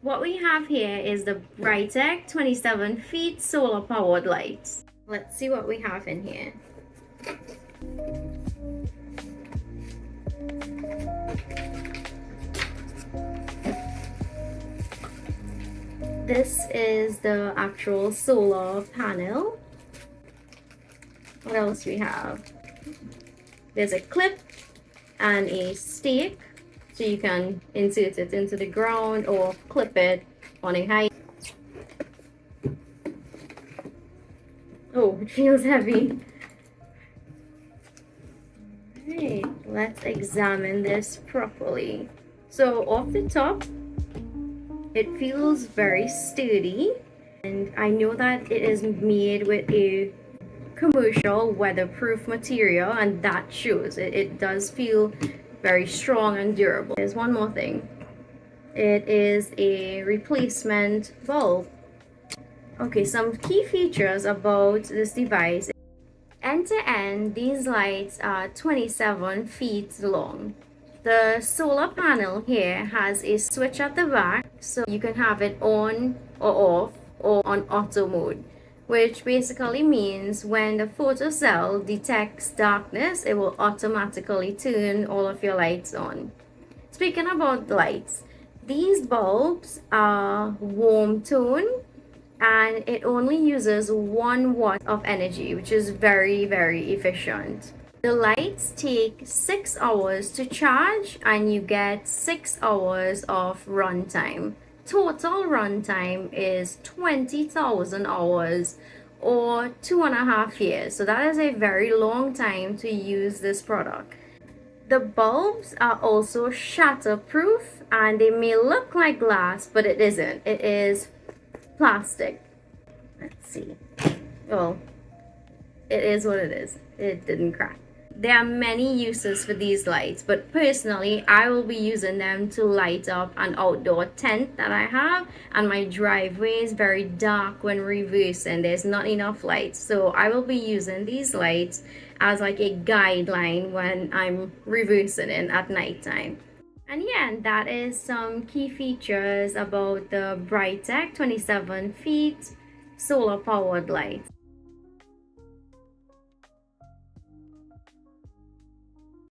What we have here is the Brightech 27 feet solar powered lights. Let's see what we have in here. This is the actual solar panel. What else we have? There's a clip and a stake, so you can insert it into the ground or clip it on a height. Oh, it feels heavy. Alright, let's examine this properly. So off the top, it feels very sturdy, and I know that it is made with a commercial weatherproof material, and that shows. It does feel very strong and durable. There's one more thing. It is a replacement bulb. Okay, some key features about this device. End to end, these lights are 27 feet long. The solar panel here has a switch at the back, so you can have it on or off or on auto mode, which basically means when the photocell detects darkness, it will automatically turn all of your lights on. Speaking about lights, these bulbs are warm tone and it only uses 1 watt of energy, which is very, very efficient. The lights take 6 hours to charge and you get 6 hours of runtime. Total runtime is 20,000 hours or 2.5 years. So that is a very long time to use this product. The bulbs are also shatterproof, and they may look like glass, but it isn't. It is plastic. Let's see. Well, it is what it is. It didn't crack. There are many uses for these lights, but personally I will be using them to light up an outdoor tent that I have, and my driveway is very dark when reversing. There's not enough lights, so I will be using these lights as like a guideline when I'm reversing in at nighttime. And yeah, and that is some key features about the Brightech 27 feet solar powered lights.